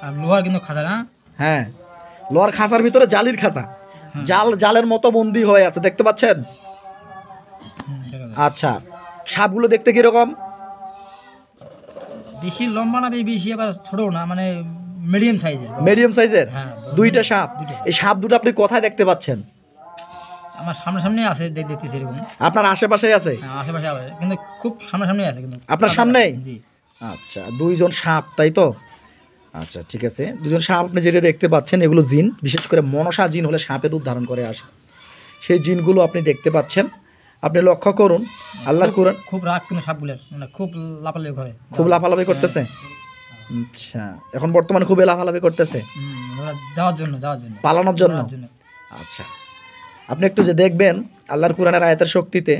আর লোহার কিন্তু খাঁচা না? হ্যাঁ, লোহার খাঁচার ভিতরে জালির খাঁচা, জালের মতো বন্দী হয়ে আছে, দেখতে পাচ্ছেন? আচ্ছা, সাপগুলো দেখতে কিরকম? বেশি লম্বা না, বেশি আবার ছোট না, মানে মিডিয়াম সাইজের। মিডিয়াম সাইজের দুইটা সাপ। দুইটা। এই সাপ দুটো আপনি কোথায় দেখতে পাচ্ছেন? আমার সামনে আছে, দেখতেছি এরকম। আপনার আশেপাশে আছে? হ্যাঁ, আশেপাশে আছে, কিন্তু খুব সামনে আছে কিন্তু। আপনার সামনে? জি। আচ্ছা, দুইজন সাপ, তাই তো? আচ্ছা, ঠিক আছে। দুজন সাপ আপনি যেটা দেখতে পাচ্ছেন, এগুলো জিন, বিশেষ করে মনসা জিন হলে সাপের রূপ ধারণ করে আসে। সেই জিনগুলো আপনি দেখতে পাচ্ছেন। আপনি লক্ষ্য করুন, আল্লাহর কোরআন। খুব রাগ কিন্তু সাপগুলোর, মানে খুব লাফালাফি করে। খুব লাফালাফি করতেছে? আচ্ছা, এখন বর্তমানে খুব লাফালাফি করতেছে যাওয়ার জন্য, পালানোর জন্য। আচ্ছা, আপনি একটু যে দেখবেন আল্লাহর কোরআনের আয়াতের শক্তিতে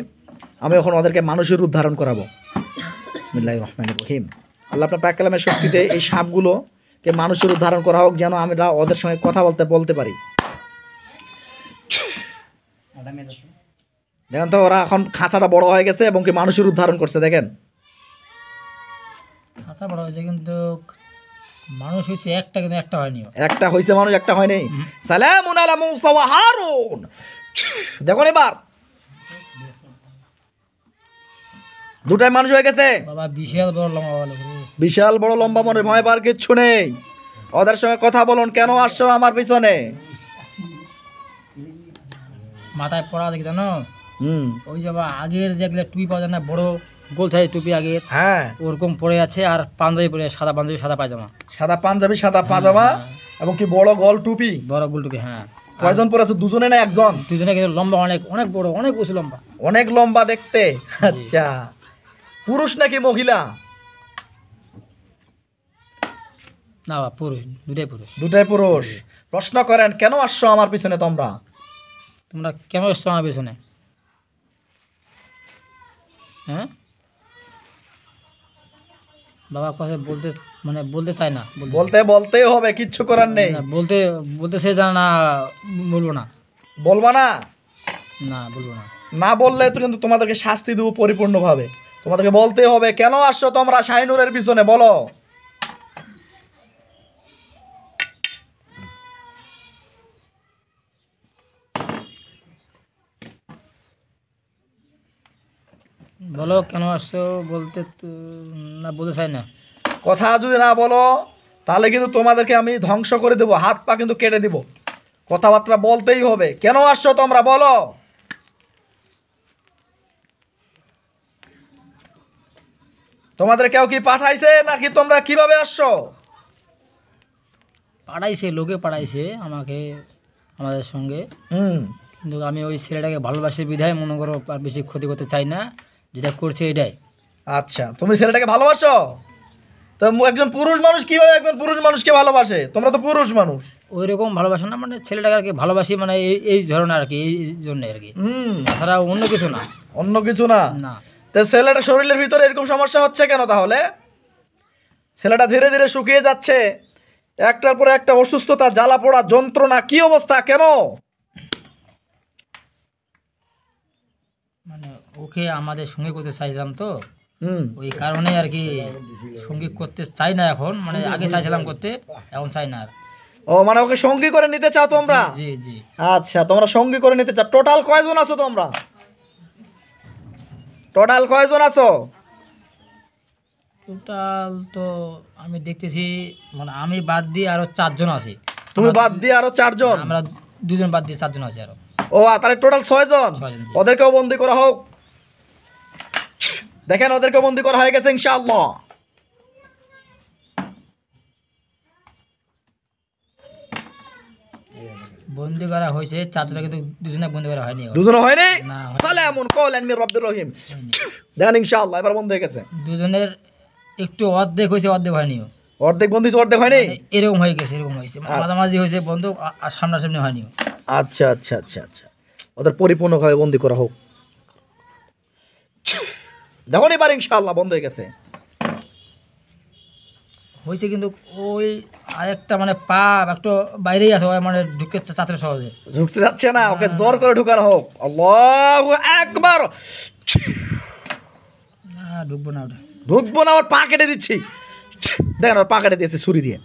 আমি এখন ওদেরকে মানুষের রূপ ধারণ করাবো। বিসমিল্লাহির রহমানির রহিম। আল্লাহ আপনার পাক কালামের শক্তিতে এই সাপগুলোকে মানুষের রূপ ধারণ করা হোক, যেন আমরা ওদের সঙ্গে কথা বলতে পারি। দেখেন তো, ওরা এখন খাঁচাটা বড় হয়ে গেছে এবং কি মানুষের রূপ ধারণ করছে। দেখেন, খাঁচা বড় হয়েছে কিন্তু মানুষ হয়েছে একটা, কিন্তু একটা হয়নি। একটা হয়েছে মানুষ, একটা হয়নি। সালামুন আলা মূসা ওয়া হারুন। দেখুন এবার দুটাই মানুষ হয়ে গেছে। বাবা বিশাল বড় লম্বা, বিশাল বড় লম্বা, মনে ভয় পাওয়ার কিচ্ছু নেই। ওদের সঙ্গে কথা বলুন, কেন আসছো আমার পিছনে? মাথায় পড়া দেখি জানো? ওই যে আগের যেগুলো টুপি পাওয়া যায় না, বড় গোল সাইজ টুপি আগের, হ্যাঁ, ওরকম পরে আছে। আর পাঞ্জাবি পরে, সাদা পাঞ্জাবি, সাদা পায়জামা। সাদা পাঞ্জাবি, সাদা পাজামা, এবং কি বড় গোল টুপি। বড় গোল টুপি, হ্যাঁ। কয়জন পরে আছে? দুজনে না একজন? দুজনে, কিন্তু লম্বা, অনেক বড়, অনেক উঁচু লম্বা, অনেক লম্বা দেখতে। আচ্ছা, পুরুষ নাকি মহিলা? না বাবা, পুরুষ, দুটাই পুরুষ। প্রশ্ন করেন, কেন আসছো আমার পিছনে তোমরা? তোমরা কেন এসছো আমার পিছনে? হ্যাঁ বাবা, কথা বলতে চায় না। বলতেই হবে, কিচ্ছু করার নেই। বলতে সে জানে না, বলবো না। বলবা না? না, বলবো না। না বললে তো কিন্তু তোমাদেরকে শাস্তি দেবো পরিপূর্ণভাবে। তোমাদেরকে বলতে হবে, কেন আসছো তোমরা শাহিনুরের পিছনে? বলো। বলো কেন আসছো? বলতে চাই না। কথা যদি না বলো তাহলে কিন্তু তোমাদেরকে আমি ধ্বংস করে দেবো, হাত পা কিন্তু কেটে দেবো। কথাবার্তা বলতেই হবে। কেন আসছো তোমরা? বলো। তোমাদের কেউ কি পাঠাইছে নাকি তোমরা কিভাবে আসছো? লোকে পাঠাইছে আমাদের সঙ্গে। কিন্তু আমি ওই ছেলেটাকে ভালোবাসি বিধায়, মনে করো, আর বেশি ক্ষতি করতে চাই না, যেটা করছে এটাই। আচ্ছা, তুমি ছেলেটাকে ভালোবাসো? তো একজন পুরুষ মানুষ কিভাবে একজন পুরুষ মানুষকে ভালোবাসে? তোমরা তো পুরুষ মানুষ। ওই রকম ভালোবাসা না, মানে ছেলেটাকে আর কি ভালোবাসি, মানে এই ধরনের আর কি, এই জন্য আর কি। তাছাড়া অন্য কিছু না। অন্য কিছু না? না। তো ছেলেটা শরীরের ভিতরে এরকম সমস্যা হচ্ছে কেন তাহলে? ছেলেটা ধীরে ধীরে শুকিয়ে যাচ্ছে, একটার পর একটা অসুস্থতা, জ্বালা পোড়া, যন্ত্রণা, কি অবস্থা কেন? মানে ওকে আমাদের সঙ্গে করতে চাইছিলাম তো, ওই কারণে আর কি সঙ্গী করতে চাই না এখন। মানে আগে চাইছিলাম করতে, এখন চাই না আর। ও, মানে ওকে সঙ্গী করে নিতে চাও তোমরা? জি জি। আচ্ছা, তোমরা সঙ্গী করে নিতে চাও। টোটাল কয়জন আছো তোমরা? টোটাল তো আমি দেখতেছি, মানে আমি বাদ দিয়ে আরো 4 জন আছি। তুমি বাদ দিয়ে আরো 4 জন? আমরা 2 জন বাদ দিয়ে 4 জন আছি আরো। ও, তাহলে টোটাল 6 জন। ওদেরকেও বন্দি করা হোক। দেখেন, ওদেরকে বন্দি করা হয়ে গেছে ইনশাআল্লাহ। বন্দি করা হয়েছে 4 জন, কিন্তু 2 জনে বন্দি করা হয়নি। 2 জন হয়নি? সালামুন কওলান মির রাব্বির রহিম। দেখেন ইনশাআল্লাহ এবার বন্ধ হয়ে গেছে। 2 জনের একটু অর্ধেক হয়েছে, অর্ধেক হয়নি। অর্ধেক বন্দি, অর্ধেক হয়নি? এরকম হয়ে গেছে, মাঝামাঝি হয়েছে বন্ধ, আর সামনাসামনি হয়নি। আচ্ছা আচ্ছা আচ্ছা আচ্ছা, ওদের পরিপূর্ণভাবে বন্দি করা হোক। দেখুন এবার ইনশাআল্লাহ বন্ধ হয়ে গেছে। হয়েছে, কিন্তু ওই আরেকটা মানে পা একটু বাইরেই আছে, মানে ঢুকতে চাচ্ছে সহজে, ঢুকতে যাচ্ছে না। ওকে জোর করে ঢুকানো হোক। আল্লাহু আকবার। না, ঢুকবো না, ওর পা কেটে দিচ্ছি। দেখেন, ওর পা কেটে দিয়েছে ছুরি দিয়ে।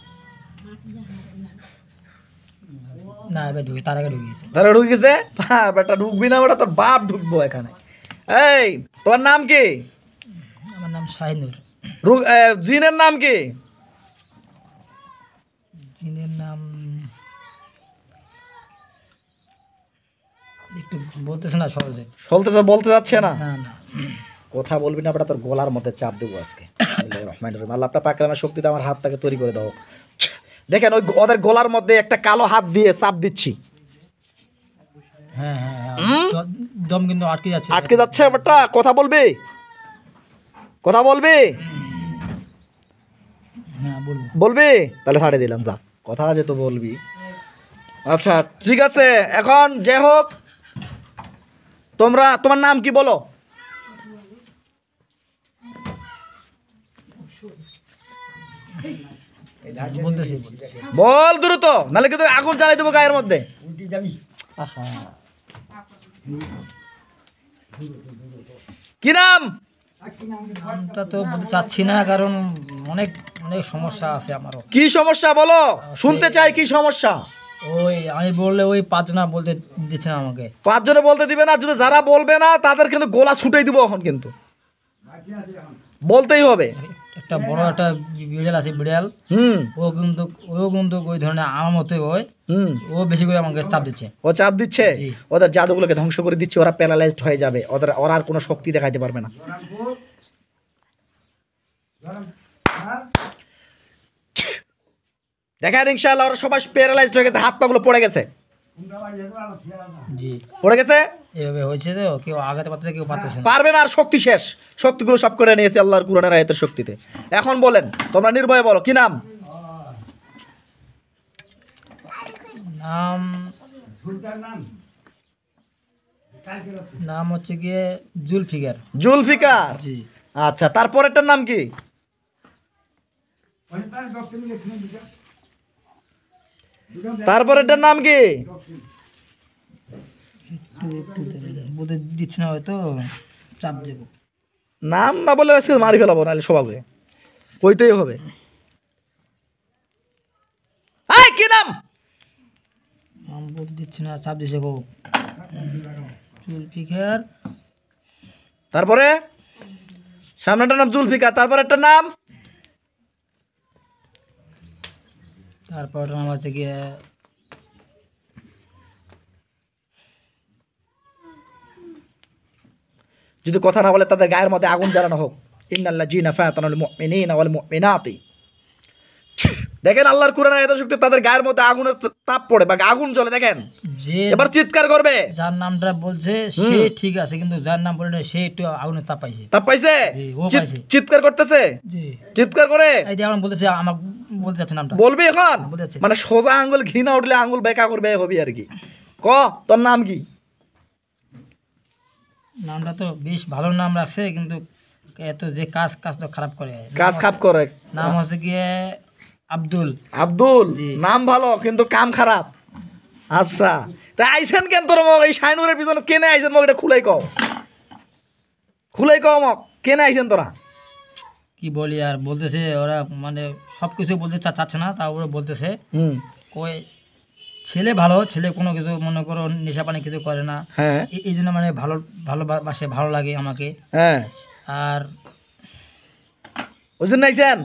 না এবার ঢুকে তার আগে ঢুকে গেছে। তারা ঢুকে গেছে? বেটা ঢুকবি না, বেটা তোর বাপ ঢুকবো এখানে। এই তোমার নাম কি? আমার নাম শাহিনুর। জিনের নাম কি? জিনের নাম একটু বলতেছে না সহজে, বলতে যাচ্ছে না। না না কথা বলবি না বেটা, তোর গলার মধ্যে চাপ দেবো আজকে। রহমানির রহিম। আল্লাহ আপনার পাক কালামের শক্তিতে আমার হাতটাকে তৈরি করে দাও। দেখেন ওই ওদের গলার মধ্যে একটা কালো হাত দিয়ে চাপ দিচ্ছি। হ্যাঁ হ্যাঁ দম কিন্তু আটকে যাচ্ছে। আটকে যাচ্ছে বেটা, কথা বলবি? কথা বলবি? হ্যাঁ বলবো। বলবি? তাহলে ছাড়ে দিলাম, যা কথা আছে তো বলবি। আচ্ছা ঠিক আছে, এখন যে হোক তোমার নাম কি বলো? বলতেছি বল দ্রুত, নাহলে কিন্তু আগুন জ্বালাই দেবো গায়ের মধ্যে। কি নাম? নামটা তো বলতে চাচ্ছি না, কারণ অনেক অনেক সমস্যা আছে আমারও। কি সমস্যা বলো, শুনতে চাই কি সমস্যা। ওই আমি বললে ওই 5 জনা বলতে দিচ্ছে না আমাকে। 5 জনে বলতে দিবে না? যদি যারা বলবে না তাদের কিন্তু গোলা ছুটাই দিব এখন, কিন্তু বলতেই হবে। একটা বড় একটা বিড়াল আছে, বিড়াল, ও কিন্তু ওই ধরনের আমার মতোই হয়। ও বেশি করে আমাকে চাপ দিচ্ছে। ও চাপ দিচ্ছে, ওদের জাদুগুলোকে ধ্বংস করে দিচ্ছে, ওরা প্যারালাইজড হয়ে যাবে, ওরা আর কোনো শক্তি দেখাইতে পারবে না। দেখেন ইনশাআল্লাহ ওরা সবাই প্যারালাইজড হয়ে গেছে, হাত পা গুলো পড়ে গেছে। জি পড়ে গেছে, এভাবে হয়েছে তো, কেউ আগাতে পারতেছে, কেউ পারতেছে না। পারবে না, আর শক্তি শেষ, শক্তিগুলো সব করে নিয়েছে আল্লাহর কুরআনের আয়াতের শক্তিতে। এখন বলেন, তোমরা নির্ভয়ে বলো কি নাম? নাম নাম হচ্ছে গিয়ে জুলফিকার। জুলফিকার, জি। আচ্ছা তারপরেরটার নাম কি? তারপরেরটার নাম কি? একটু বলতে দিচ্ছে না, হয়তো চাপ দেবো। নাম না বলে আজকে মারি ফেলাবো, নাহলে সবাইকে কইতেই হবে। এই কি নাম? নাম বলতে দিচ্ছে না, চাপ দিচ্ছে গো। জুলফিকার। তারপরে সামনেটার নাম জুলফিকার, তারপর একটা নাম, তারপর নাম হচ্ছে গিয়ে যদি কথা না বলে তাদের গায়ের মধ্যে আগুন জ্বালানো হোক। ইন্নাল্লাযীনা ফাতানুল মুমিনিনা ওয়াল মুমিনাতি। দেখেন আল্লাহর কোরআনের আয়াতের শক্তি, তাদের গায়ের মধ্যে আগুনের তাপ পড়ে বা আগুন জ্বলে। দেখেন যে এবার চিৎকার করবে, যার নামটা বলছে সে ঠিক আছে, কিন্তু যার নাম বলে না সে একটু আগুনের তাপ পাইছে। তাপ পাইছে, জি, ও পাইছে। চিৎকার করতেছে, জি চিৎকার করে। এই যে এখন বলতেছে, আমাকে বলতে চাচ্ছে নামটা। বলবি এখন? বলতে চাচ্ছে। মানে সোজা আঙ্গুল ঘি না উঠলে আঙ্গুল বেকা করবে হবি আর কি। ক তোর নাম কি? নামটা তো বেশ ভালো নাম রাখছে, কিন্তু এত যে কাজ তো খারাপ করে। কাজ খাপ করে। নাম হচ্ছে গিয়ে আব্দুল। আব্দুল, জি। নাম ভালো কিন্তু কাম খারাপ। আচ্ছা তা আইছেন কেন তোর মগ? এই শাইনুরের পিছনে কেনে আইছেন মগ? এটা খুলাই কও, খুলাই কও মগ, কেনে আইছেন তোরা? কি বলি আর, বলতেছে ওরা মানে সব কিছু বলতে চাচ্ছে না, তা ওরা বলতেছে কই ছেলে ভালো, ছেলে কোনো কিছু মনে করো নেশা পানি কিছু করে না। হ্যাঁ এই জন্য মানে ভালোবাসে, ভালো লাগে আমাকে। হ্যাঁ, আর ওই জন্য আইছেন?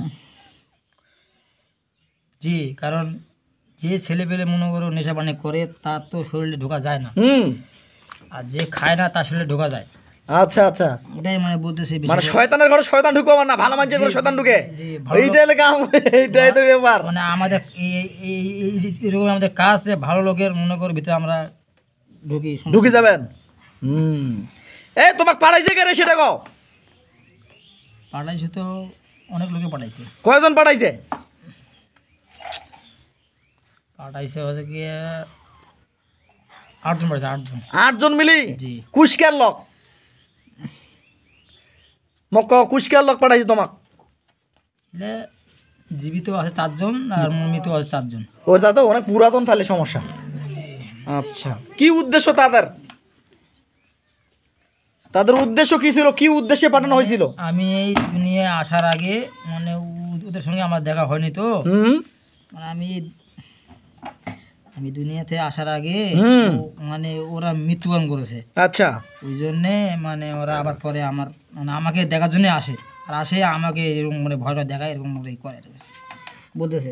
জি, কারণ যে ছেলে পেলে মনে করো নেশা পানি করে তার তো শরীরে ঢোকা যায় না, আর যে খায় না তার শরীরে ঢোকা যায়। আচ্ছা আচ্ছা, ওটাই মানে বলতেছে বেশি মানে করে। শয়তানের ঘরে শয়তান ঢুকবো না, ভালো মানুষের ঘরে শয়তান ঢুকে। জি, ভালো এইটাই কাম, এইটাই তো ব্যাপার। মানে আমাদের এরকম আমাদের কাজ, যে ভালো লোকের মনে করো ভিতরে আমরা ঢুকে যাবেন। এই তোমাকে পাঠাইছে কে রে সেটা কও? পাঠাইছে তো অনেক লোকে পাঠাইছে। কয়জন পাঠাইছে? পাঠাইছে হচ্ছে গিয়ে 8 জন পাঠাইছে, 8 জন। 8 জন মিলি? জি। কুশকার লোক মক, কুশকার লোক পাঠাইছে তোমাক? এলে জীবিত আছে 4 জন আর মৃত আছে 4 জন। ওটা তো অনেক পুরাতন, তাহলে সমস্যা। আচ্ছা কি উদ্দেশ্য তাদের? তাদের উদ্দেশ্য কি ছিল? কি উদ্দেশ্যে পাঠানো হয়েছিল? আমি এই দুনিয়ায় আসার আগে মানে ওদের সঙ্গে আমার দেখা হয়নি তো, মানে আমি আমি দুনিয়াতে আসার আগে হুম। মানে ওরা মৃত্যুবরণ করেছে, আচ্ছা ওই জন্যে মানে ওরা আবার পরে আমার মানে আমাকে দেখার জন্য আসে, আর আসে আমাকে এরকম মানে ভয়টা দেখায়, এরকম করে করে বলতেছে।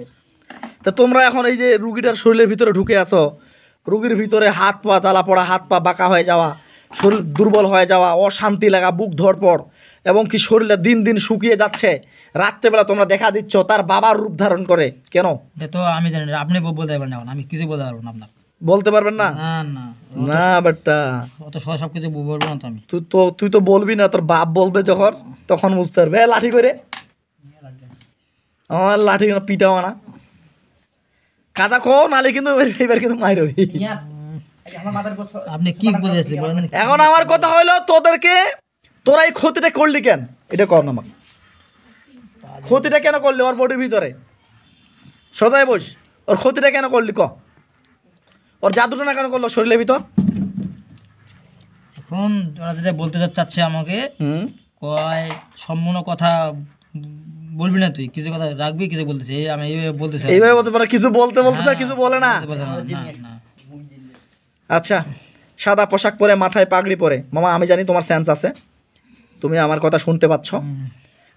তা তোমরা এখন এই যে রুগীটার শরীরের ভিতরে ঢুকে আছো, রুগীর ভিতরে হাত পা জ্বালা পড়া, হাত পা বাঁকা হয়ে যাওয়া, শরীর দুর্বল হয়ে যাওয়া, অশান্তি লাগা, বুক ধড়পড়, এবং কি শরীরে দিন দিন শুকিয়ে যাচ্ছে, রাত্রেবেলা তোমরা দেখা দিচ্ছ তার বাবার রূপ ধারণ করে কেন? এটা তো আমি জানি না, আপনি বলতে পারবেন না, এখন আমি কিছু বলতে পারবো না আপনাকে। বলতে পারবেন না? না না, না বেটা, অত সব কিছু বলবো না তো আমি। তুই তো বলবি না, তোর বাপ বলবে যখন তখন বুঝতে পারবে। লাঠি করে আমার লাঠি পিটাও না, কাদা খো, নালে কিন্তু এবার কিন্তু মাইর হবি। আপনি কি বুঝেছেন বলেন? এখন আমার কথা হইলো তোরা এই ক্ষতিটা করলি কেন, এটা কর না আমাকে। ক্ষতিটা কেন করলি ওর বডির ভিতরে? সদাই বস, ওর ক্ষতিটা কেন করলি ক? ওর জাদুটা না কেন করলো শরীরের ভিতর? এখন ওরা যেটা বলতে চাচ্ছে আমাকে, হুম, কয় সম্পূর্ণ কথা বলবি না, তুই কিছু কথা রাখবি, কিছু বলতেছে, এই আমি এইভাবে বলতেছি। এইভাবে বলতে পারে, কিছু বলতেছে, কিছু বলে না। বলতে পারছে না, না, না। আচ্ছা, সাদা পোশাক পরে, মাথায় পাগড়ি পরে। মামা আমি জানি তোমার সেন্স আছে, তুমি আমার কথা শুনতে পাচ্ছ।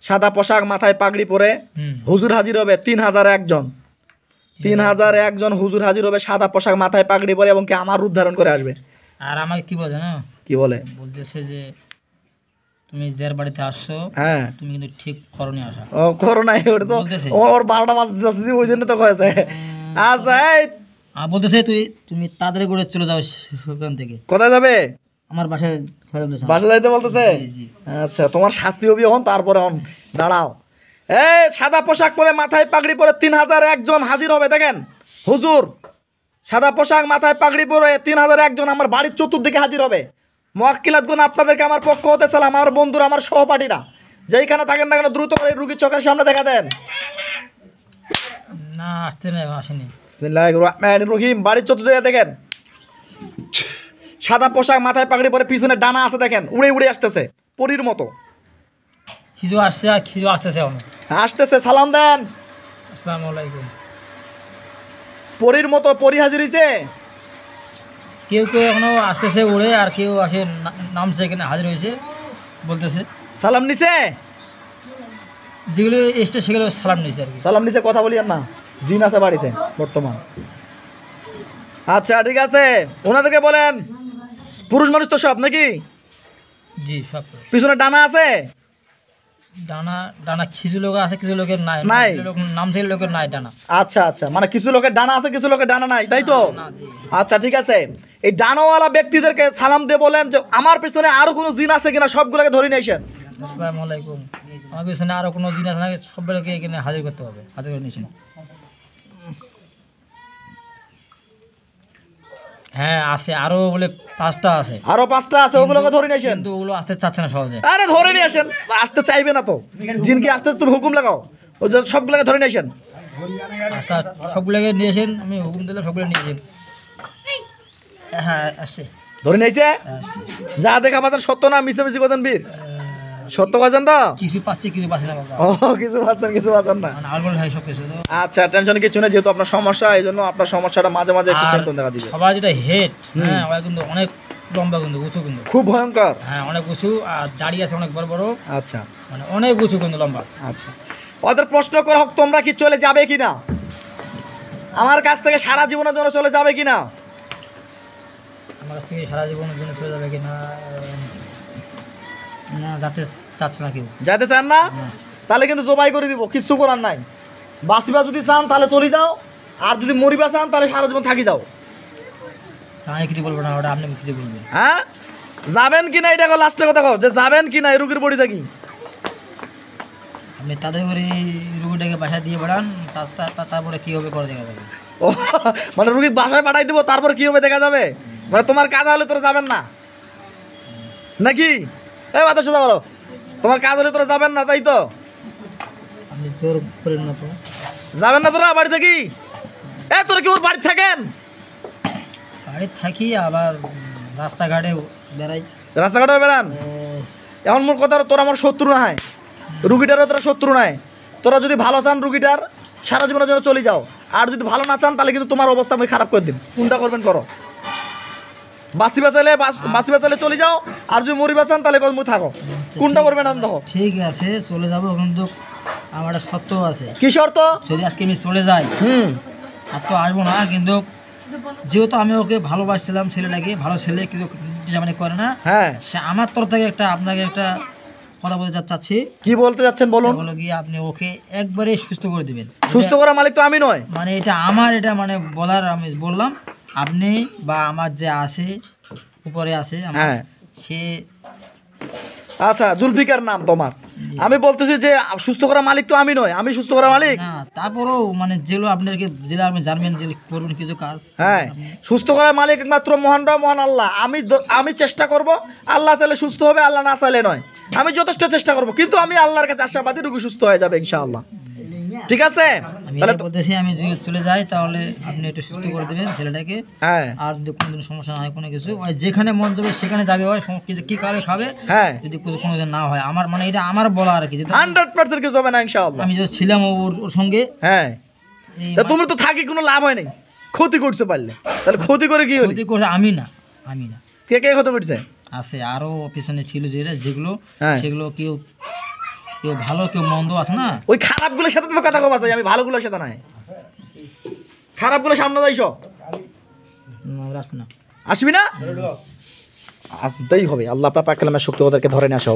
সাদা পোশাক, মাথায় পাগড়ি পরে হুম। হুজুর হাজির হবে 3001 জন। 3001 জন হুজুর হাজির হবে সাদা পোশাক, মাথায় পাগড়ি পরে, এবং কি আমার রূপ ধারণ করে আসবে। আর আমাকে কি বলে না, কি বলে? বলতেছে যে তুমি যার বাড়িতে আসছো হ্যাঁ, তুমি কিন্তু ঠিক করনি আসা। ও করোনা, ওটা তো বলতেছে। ওর 12টা বাজছে, ওই জন্য তো কয়েছে। আচ্ছা, এই আর বলতেছে তুমি তাড়াতাড়ি করে চলে যাও সেখান থেকে, কোথায় যাবে? আমার বাসায় ছেড়ে দিয়েছে। বাসা যাইতে বলতেছে? জি, জি। আচ্ছা, তোমার শাস্তি হবে হন, তারপরে হন। দাঁড়াও, এই সাদা পোশাক পরে, মাথায় পাগড়ি পরে 3001 জন হাজির হবে। দেখেন হুজুর, সাদা পোশাক, মাথায় পাগড়ি পরে 3001 জন আমার বাড়ির চতুর্দিকে হাজির হবে। মুয়াক্কিলাতগণ, আপনাদেরকে আমার পক্ষ হতে সালাম। আমার বন্ধুরা, আমার সহপাঠীরা, যেইখানে থাকেন না কেন, দ্রুত করে রুগীর চোখের সামনে দেখা দেন। না আসতে না, আসেনি। বিসমিল্লাহির রহমানির রহিম। বাড়ির চতুর্দিকে দেখেন সাদা পোশাক, মাথায় পাগড়ি পরে, পিছনে ডানা আছে, দেখেন উড়ে উড়ে আসতেছে পরীর মতো। খিজু আসছে আর খিজু আসতেছে এখন। আসতেছে, সালাম দেন। আসসালামু আলাইকুম। পরীর মতো পরী হাজির হইছে। কেউ কেউ এখনো আসতেছে উড়ে, আর কেউ আসে নামছে, এখানে হাজির হয়েছে, বলতেছে। সালাম নিছে, যেগুলো এসছে সেগুলো সালাম নিয়েছে আর কি। সালাম নিছে, কথা বলি আর না, জিন আছে বাড়িতে বর্তমান। আচ্ছা ঠিক আছে, ওনাদেরকে বলেন পুরুষ মানুষ তো সব নাকি? জি, সব। পিছনে ডানা আছে? ডানা ডানা কিছু লোক আছে, কিছু লোকের নাই। নাই? কিছু লোক নামছে, লোকের নাই ডানা। আচ্ছা আচ্ছা, মানে কিছু লোকের ডানা আছে, কিছু লোকের ডানা নাই, তাই তো? না, জি। আচ্ছা ঠিক আছে, এই ডানাওয়ালা ব্যক্তিদেরকে সালাম দিয়ে বলেন যে আমার পিছনে আরো কোনো জিন আছে কিনা সবগুলোকে ধরে নিয়ে আসেন। আসসালামু আলাইকুম। আমার পিছনে আরো কোনো জিনিস আছে নাকি, সবগুলোকে এখানে হাজির করতে হবে, হাজির করে নিয়েছেন। হ্যাঁ আছে, আরো বলে 5টা আছে, আরো 5টা আছে, ওগুলোকে ধরে নিয়ে আসেন। কিন্তু ওগুলো আসতে চাচ্ছে না সহজে। আরে ধরে নিয়ে আসেন, আসতে চাইবে না তো, জিনকে আসতে তুমি হুকুম লাগাও, ওই যে সবগুলোকে ধরে নিয়ে আসেন। আচ্ছা, সবগুলোকে নিয়েছেন, আমি হুকুম দিলাম, সবগুলো নিয়েছেন। হ্যাঁ আসছে, ধরে নিয়েছে। আসছে। যা দেখা পাচ্ছেন সত্য না মিশামিশি করছেন বীর? সত্য করছেন তো? কিছু পাচ্ছে, কিছু পাচ্ছে না বাবা। ও, কিছু পাচ্ছেন, কিছু পাচ্ছেন না। মানে আলগোল হয় সব কিছু তো। আচ্ছা, টেনশন কিছু নেই, যেহেতু আপনার সমস্যা, এই জন্য আপনার সমস্যাটা মাঝে মাঝে একটু আর সিম্পটম দেখা দিবে। সবার যেটা হেড, হ্যাঁ ওরা কিন্তু অনেক লম্বা, কিন্তু উঁচু, কিন্তু খুব ভয়ঙ্কর। হ্যাঁ অনেক উঁচু, আর দাড়ি আছে অনেক বড় বড়, আচ্ছা মানে অনেক উঁচু, কিন্তু লম্বা। আচ্ছা, ওদের প্রশ্ন করা হোক তোমরা কি চলে যাবে কিনা, আমার কাছ থেকে সারা জীবনের জন্য চলে যাবে কিনা? আমার কাছ থেকে সারা জীবনের জন্য চলে যাবে কিনা, না যাতে চাচ্ছে না কেউ। যাইতে চান না? তাহলে কিন্তু জবাই করে দিব, কিচ্ছু করার নাই। বাঁচিবা যদি চান তাহলে চলে যাও, আর যদি মরিবা চান তাহলে সারা জীবন থাকি যাও। আমি কিছু বলবো না, ওটা আপনি কিছু বলবেন। হ্যাঁ, যাবেন কিনা এটা লাস্টে কথা কও, যে যাবেন কিনা এই রুগীর বডি থাকি। আপনি তাদের করে এই রুগীটাকে বাসায় দিয়ে বেড়ান, তারপরে কী হবে করে দেখা যাবে। ও, মানে রুগী বাসায় পাঠাই দিব, তারপর কি হবে দেখা যাবে। মানে তোমার কাজ হলে তোরা যাবেন না নাকি? এই বাতাস সোজা করো, তোমার কাজ হলে তোরা যাবেন না, তাই তো? আপনি জোর করেন না তো। যাবেন না তোরা বাড়ি থাকি? তোরা কি ওর বাড়ি থাকেন? বাড়ি থাকি, আবার রাস্তাঘাটে বেড়াই। রাস্তাঘাটে বেড়ান? এখন মোর কথা, তোরা আমার শত্রু না হয়, রুগীটারও তোরা শত্রু নাই। তোরা যদি ভালো চান রুগীটার, সারা জীবনের জন্য চলে যাও। আর যদি ভালো না চান তাহলে কিন্তু তোমার অবস্থা আমি খারাপ করে দিন। কোনটা করবেন করো, বাঁচি বাঁচালে চলে যাও, আর যদি মরি বাঁচান তাহলে থাকো। কোনটা করবেন আমি দেখো। ঠিক আছে চলে যাবো, কিন্তু আমার একটা শর্ত আছে। কি শর্ত? যদি আজকে আমি চলে যাই আর তো আসবো না, কিন্তু যেহেতু আমি ওকে ভালোবাসছিলাম, ছেলেটাকে ভালো ছেলে কিন্তু মানে করে না, হ্যাঁ সে আমার তরফ থেকে একটা আপনাকে একটা কথা বলতে চাচ্ছি। কি বলতে যাচ্ছেন বলুন। বলো গিয়ে আপনি ওকে একবারে সুস্থ করে দিবেন। সুস্থ করা মালিক তো আমি নয়, মানে এটা আমার, এটা মানে বলার আমি বললাম, আপনি বা আমার যে আছে উপরে আছে হ্যাঁ সে, আচ্ছা জুলফিকার নাম তোমার, আমি বলতেছি যে সুস্থ করা মালিক তো আমি নয়, আমি সুস্থ করা মালিক না। তারপরেও মানে যেগুলো আপনাকে যেগুলো আপনি জানবেন যে করবেন কিছু কাজ, হ্যাঁ সুস্থ করার মালিক একমাত্র মহান আল্লাহ। আমি চেষ্টা করব, আল্লাহ চাইলে সুস্থ হবে, আল্লাহ না চাইলে নয়। আমি যথেষ্ট চেষ্টা করব, কিন্তু আমি আল্লাহর কাছে আশাবাদী রোগী সুস্থ হয়ে যাবে ইনশাআল্লাহ। ঠিক আছে, তাহলে বলতেছি আমি যদি চলে যাই তাহলে আপনি একটু সুস্থ করে দেবেন ছেলেটাকে। হ্যাঁ আর যদি কোনোদিন সমস্যা না হয় কোনো কিছু, ওই যেখানে মন যাবে সেখানে যাবে, ওই কিছু কি খাবে খাবে, হ্যাঁ যদি কোনোদিন না হয় আমার মানে এটা আমার বলা আর কি, 100% কিছু হবে না ইনশাআল্লাহ। আমি যদি ছিলাম ওর সঙ্গে, হ্যাঁ তুমি তো থাকি কোনো লাভ হয় নাই, ক্ষতি করতে পারলে, তাহলে ক্ষতি করে কি হলো? ক্ষতি করছে আমি না। কে ক্ষতি করছে? আছে আরো পিছনে ছিল যেগুলো, হ্যাঁ সেগুলো কেউ ভালো কেউ মন্দ আছে না, ওই খারাপগুলোর সাথে তো কথা কবা চাই, আমি ভালোগুলোর সাথে নাই। খারাপগুলো সামনে যাইছো, আসবে না, আসবি না, আসতেই হবে। আল্লাহ আপনার পাক কালামের শক্তি ওদেরকে ধরে নিয়ে আসো।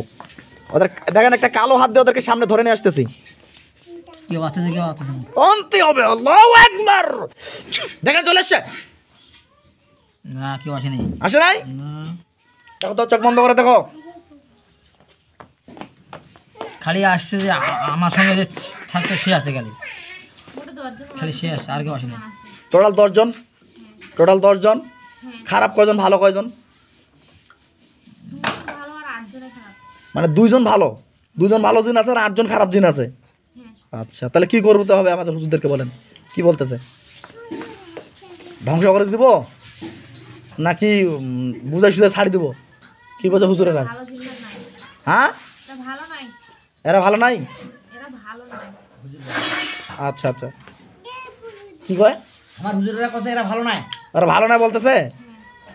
ওদের দেখেন একটা কালো হাত দিয়ে ওদেরকে সামনে ধরে নিয়ে আসতেছি। কেউ আসতেছে কেউ আসতেছে না, অন্তে হবে। আল্লাহু আকবার, দেখেন চলে এসছে না কেউ আসেনি, আসে নাই। না দেখো তো, চোখ বন্ধ করে দেখো। খালি আসছে যে আমার সঙ্গে যে থাকতো সে আসছে, খালি সে আসছে, আর কেউ আসেনি। টোটাল 10 জন। খারাপ কয়জন, ভালো কয়জন? মানে 2 জন ভালো জিন আছে আর 8 জন খারাপ জিন আছে। আচ্ছা তাহলে কি করতে হবে আমাদের হুজুরদেরকে বলেন, কি বলতেছে? ধ্বংস করে দিব নাকি বুঝাই সুঝাই ছাড়ি দিব? কি বলছে হুজুরেরা? হ্যাঁ এরা ভালো নাই। আচ্ছা কি কয়? আমার হুজুরেরা কথা এরা ভালো নাই, এরা ভালো নাই বলতেছে।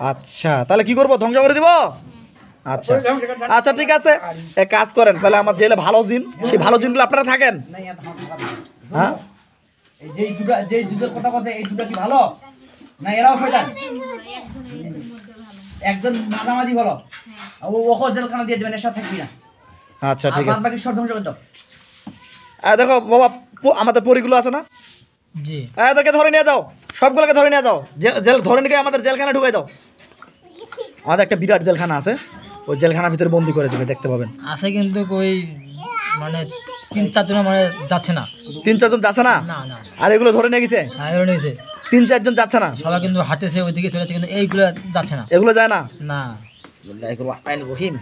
আচ্ছা তাহলে কি করবো, ধ্বংস করে দিব? আচ্ছা ঠিক আছে, এক কাজ করেন তাহলে, আমার জেলে ভালো জিন, সেই ভালো জিনগুলো আপনারা থাকেন। হ্যাঁ যে দুটোর কথা কথা এই দুটো কি ভালো না? এরাও শয়তান, একজন মাঝামাঝি ভালো, ওকে জেলখানা দিয়ে দেবেন, এর সাথে থাকবি না। আচ্ছা ঠিক আছে, বাকি সব ধ্বংস করে দাও। দেখো বাবা, আমাদের পরিগুলো আছে না, জি এদেরকে ধরে নিয়ে যাও, সবগুলোকে ধরে নিয়ে যাও, জেল ধরে নিয়ে আমাদের জেলখানা ঢুকাই দাও। আমাদের একটা বিরাট জেলখানা আছে, ওই জেলখানার ভিতরে বন্দি করে দেবে, দেখতে পাবেন। আছে কিন্তু ওই মানে 3-4 জন মানে যাচ্ছে না, 3-4 জন যাচ্ছে না। না আর এগুলো ধরে নিয়ে গেছে, হ্যাঁ এগুলো নিয়েছে, 3-4 জন যাচ্ছে না, সবাই কিন্তু হাঁটেছে ওইদিকে চলেছে, কিন্তু এইগুলো যাচ্ছে না, এগুলো যায় না। না। বিসমিল্লাহির রহমানির রহিম।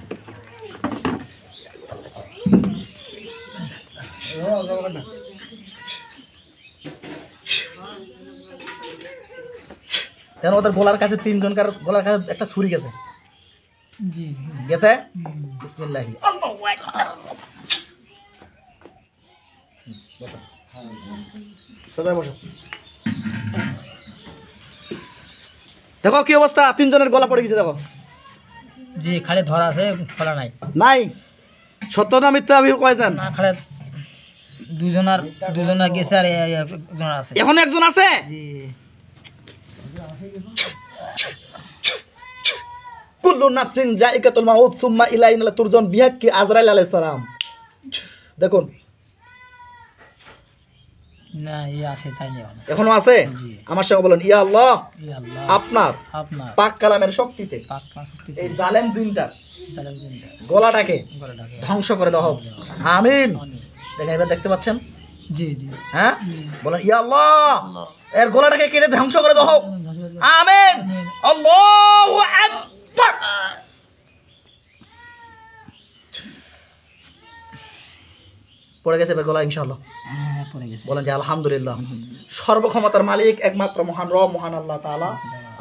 কেন ওদের গলার কাছে 3 জনকার গলার কাছে একটা ছুরি গেছে, জি গেছে। বিসমিল্লাহি বসো, সবাই বসো। দেখো কি অবস্থা, 3 জনের গলা পড়ে গেছে দেখো। জি খালি ধরা আছে, খোলা নাই। সত্য না মিথ্যা আমি কয়েছেন? না খালি দুজনার গেছে আর একজন আছে, এখন একজন আছে। জি কুল্লু নাফসিন জাইকাতুল মাউত সুম্মা ইলাইনা তুরজাউন বিহাক্কি আজরাইল আলাইহিস সালাম। দেখুন না আছে, চাইনি এখনো আছে। আমার সঙ্গে বলেন, ইয়া আল্লাহ, আপনার পাক কালামের শক্তিতে এই জালেম জিনটা গলাটাকে ধ্বংস করে দাও। আমিন। দেখেন এবার দেখতে পাচ্ছেন? জি হ্যাঁ বলেন, ইয়া আল্লাহ, এর গলাটাকে কেটে ধ্বংস করে দাও। আমিন। আল্লাহু আকবার। পড়ে গেছে গলা ইনশাআল্লাহ? হ্যাঁ পড়ে গেছে। বলেন যে আলহামদুলিল্লাহ। সর্বক্ষমতার মালিক একমাত্র মহান রব, মহান আল্লাহ তাআলা।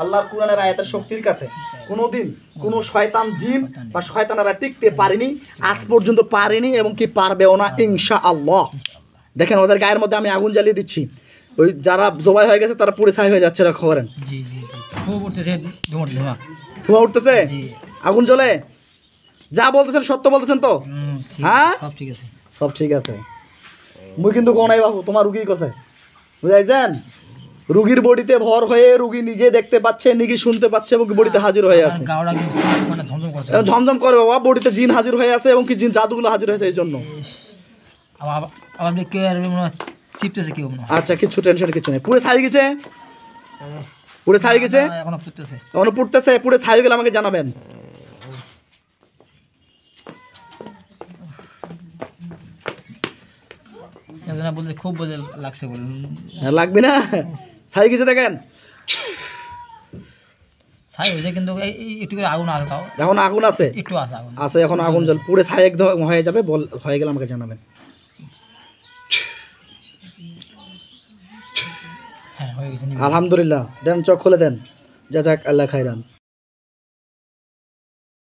আল্লাহর কোরআনের আয়াতের শক্তির কাছে কোনোদিন কোনো শয়তান জিন বা শয়তানেরা টিকতে পারেনি, আজ পর্যন্ত পারেনি এবং কি পারবেও না ইনশাআল্লাহ। দেখেন ওদের গায়ের মধ্যে আমি আগুন জ্বালিয়ে দিচ্ছি, ওই যারা জবাই হয়ে গেছে তারা পুড়ে ছাই হয়ে যাচ্ছে, এরা খবরেন জি জি জি, খুব উঠতেছে ধোঁয়া ধোঁয়া। ধোঁয়া উঠতেছে, জি আগুন জ্বলে, যা বলতেছেন সত্য বলতেছেন তো? ঠিক, হ্যাঁ সব ঠিক আছে। সব ঠিক আছে। মুই কিন্তু কোন নাই বাবু, তোমার রুগী কছে বুঝাইছেন? রুগীর বডিতে ভর হয়ে রুগী নিজে দেখতে পাচ্ছে, নিজে শুনতে পাচ্ছে এবং বডিতে হাজির হয়ে আছে। আমার গাওড়া কিন্তু মানে ঝমঝম করছে। এবং ঝমঝম করে বাবা, বডিতে জিন হাজির হয়ে আছে এবং কি জিন জাদুগুলো হাজির হয়েছে এই জন্য। আবার আবার কেউ আর মনে হয় চিপতেছে কেউ মনে হয়। আচ্ছা কিছু টেনশন কিছু নেই, পুরো ছাই গেছে, পুরো ছাই গেছে, এখনো পুড়তেছে। এখনো পুড়তেছে, পুরো ছাই গেলে আমাকে জানাবেন। একজনা বলছে খুব বলে লাগছে বলে। হ্যাঁ, লাগবে না, ছাই গেছে দেখেন, ছাই হয়েছে কিন্তু একটু করে আগুন আছে, তাও এখন আগুন আছে, একটু আছে আগুন। আছে এখন আগুন জল, পুরো ছাই একদম হয়ে যাবে, হয়ে গেলে আমাকে জানাবেন। হ্যাঁ হয়ে গেছে। আলহামদুলিল্লাহ, দেন চোখ খুলে দেন, যা যাক আল্লাহ খাইরান।